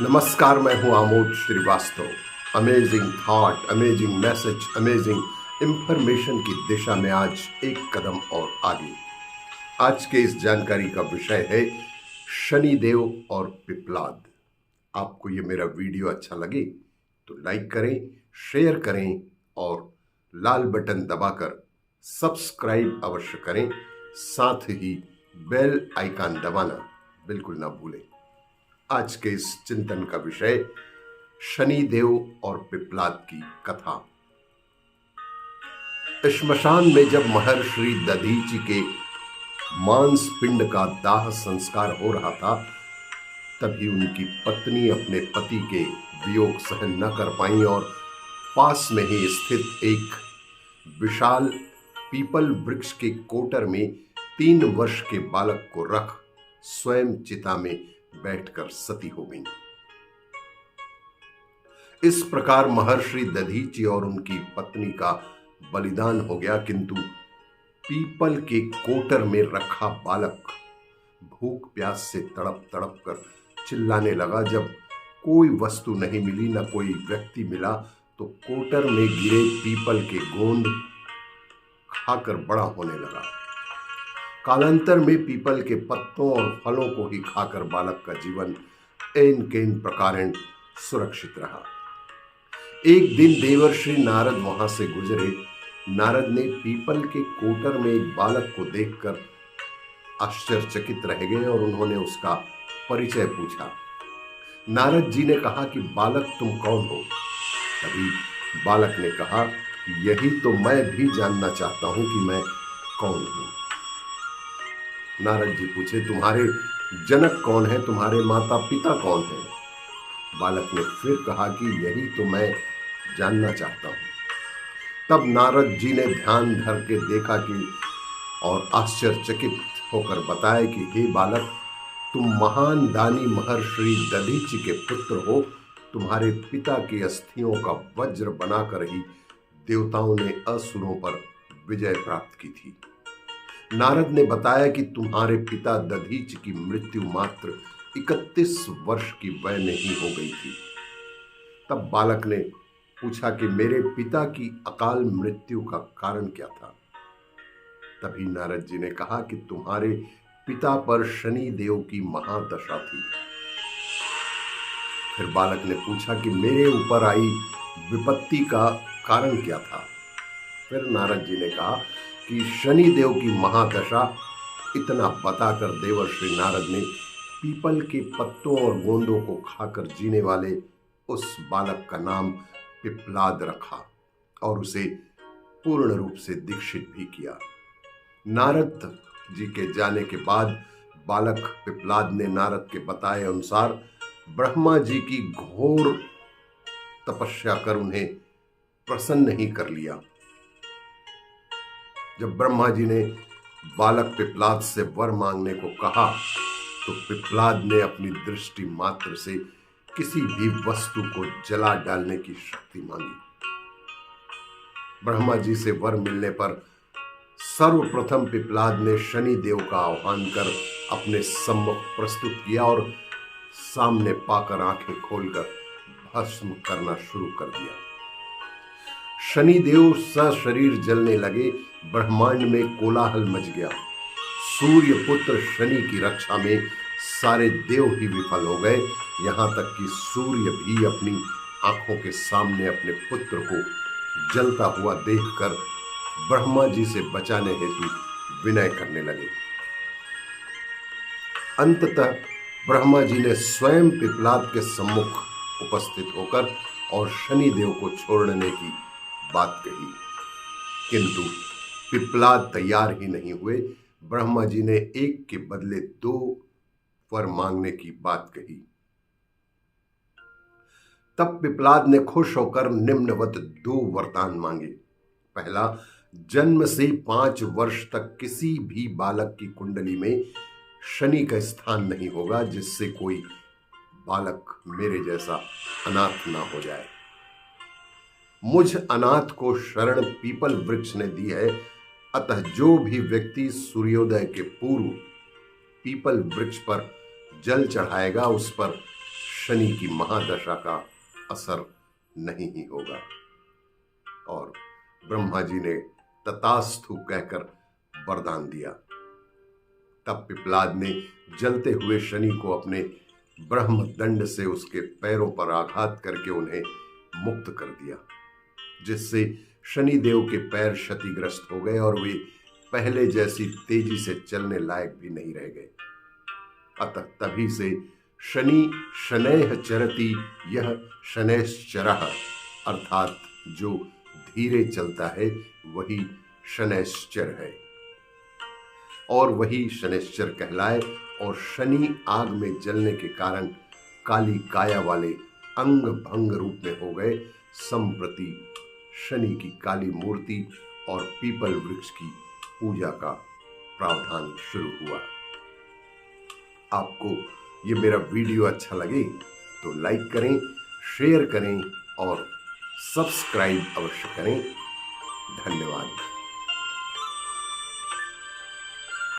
नमस्कार, मैं हूं Amod Shrivastava. Amazing thought, amazing message, amazing information की दिशा में आज एक कदम और आगे। आज के इस जानकारी का विषय है शनिदेव और पिप्लाद। आपको ये मेरा वीडियो अच्छा लगे तो लाइक करें, शेयर करें और लाल बटन दबाकर सब्सक्राइब अवश्य करें। साथ ही बेल आइकन दबाना बिल्कुल ना भूलें। आज के इस चिंतन का विषय शनिदेव और पिप्लाद की कथा। श्मशान में जब महर्षि दधीचि के मांस पिंड का दाह संस्कार हो रहा था, तभी उनकी पत्नी अपने पति के वियोग सहन न कर पाई और पास में ही स्थित एक विशाल पीपल वृक्ष के कोटर में 3 वर्ष के बालक को रख स्वयं चिता में बैठकर सती हो गई। इस प्रकार महर्षि दधीचि और उनकी पत्नी का बलिदान हो गया, किंतु पीपल के कोटर में रखा बालक भूख प्यास से तड़प तड़प कर चिल्लाने लगा। जब कोई वस्तु नहीं मिली, न कोई व्यक्ति मिला, तो कोटर में गिरे पीपल के गोंद खाकर बड़ा होने लगा। कालांतर में पीपल के पत्तों और फलों को ही खाकर बालक का जीवन एन केन प्रकारेण सुरक्षित रहा। एक दिन देवर्षि नारद वहां से गुजरे। नारद ने पीपल के कोटर में एक बालक को देखकर आश्चर्यचकित रह गए और उन्होंने उसका परिचय पूछा। नारद जी ने कहा कि बालक तुम कौन हो? तभी बालक ने कहा, यही तो मैं भी जानना चाहता हूं कि मैं कौन हूं। नारद जी पूछे, तुम्हारे जनक कौन है? तुम्हारे माता पिता कौन है? बालक ने फिर कहा कि यही तो मैं जानना चाहता हूं। तब नारद जी ने ध्यान धर के देखा कि और आश्चर्यचकित होकर बताया कि हे बालक, तुम महान दानी महर्षि दधीचि के पुत्र हो। तुम्हारे पिता की अस्थियों का वज्र बनाकर ही देवताओं ने असुरों पर विजय प्राप्त की थी। नारद ने बताया कि तुम्हारे पिता दधीचि की मृत्यु मात्र 31 वर्ष की वय में ही हो गई थी। तब बालक ने पूछा कि मेरे पिता की अकाल मृत्यु का कारण क्या था? तभी नारद जी ने कहा कि तुम्हारे पिता पर शनि देव की महादशा थी। फिर बालक ने पूछा कि मेरे ऊपर आई विपत्ति का कारण क्या था? फिर नारद जी ने कहा कि शनि देव की महादशा। इतना बताकर देवर्षि नारद ने पीपल के पत्तों और गोंदों को खाकर जीने वाले उस बालक का नाम पिप्लाद रखा और उसे पूर्ण रूप से दीक्षित भी किया। नारद जी के जाने के बाद बालक पिप्लाद ने नारद के बताए अनुसार ब्रह्मा जी की घोर तपस्या कर उन्हें प्रसन्न ही कर लिया। जब ब्रह्मा जी ने बालक पिप्लाद से वर मांगने को कहा, तो पिप्लाद ने अपनी दृष्टि मात्र से किसी भी वस्तु को जला डालने की शक्ति मांगी। ब्रह्मा जी से वर मिलने पर सर्वप्रथम पिप्लाद ने शनि देव का आह्वान कर अपने सम्मुख प्रस्तुत किया और सामने पाकर आंखें खोलकर भस्म करना शुरू कर दिया। शनिदेव सशरीर जलने लगे। ब्रह्मांड में कोलाहल मच गया। सूर्य पुत्र शनि की रक्षा में सारे देव ही विफल हो गए। यहां तक कि सूर्य भी अपनी आंखों के सामने अपने पुत्र को जलता हुआ देखकर ब्रह्मा जी से बचाने हेतु विनय करने लगे। अंततः ब्रह्मा जी ने स्वयं पिप्लाद के सम्मुख उपस्थित होकर और शनि देव को छोड़ने की बात कही, किंतु पिप्लाद तैयार ही नहीं हुए। ब्रह्मा जी ने एक के बदले 2 वर मांगने की बात कही। तब पिप्लाद ने खुश होकर निम्नवत 2 वरदान मांगे। पहला, जन्म से 5 वर्ष तक किसी भी बालक की कुंडली में शनि का स्थान नहीं होगा, जिससे कोई बालक मेरे जैसा अनाथ ना हो जाए। मुझ अनाथ को शरण पीपल वृक्ष ने दी है, अतः जो भी व्यक्ति सूर्योदय के पूर्व पीपल वृक्ष पर जल चढ़ाएगा, उस पर शनि की महादशा का असर नहीं ही होगा। और ब्रह्मा जी ने तथास्तु कहकर वरदान दिया। तब पिप्लाद ने जलते हुए शनि को अपने ब्रह्म दंड से उसके पैरों पर आघात करके उन्हें मुक्त कर दिया, जिससे शनि देव के पैर क्षतिग्रस्त हो गए और वे पहले जैसी तेजी से चलने लायक भी नहीं रह गए। अतः तभी से शनि शनैः चरति यह शनैश्चरः, अर्थात जो धीरे चलता है वही शनैश्चर है और वही शनैश्चर कहलाए। और शनि आग में जलने के कारण काली काया वाले अंग भंग रूप में हो गए। संप्रति शनि की काली मूर्ति और पीपल वृक्ष की पूजा का प्रावधान शुरू हुआ। आपको ये मेरा वीडियो अच्छा लगे तो लाइक करें, शेयर करें और सब्सक्राइब अवश्य करें। धन्यवाद।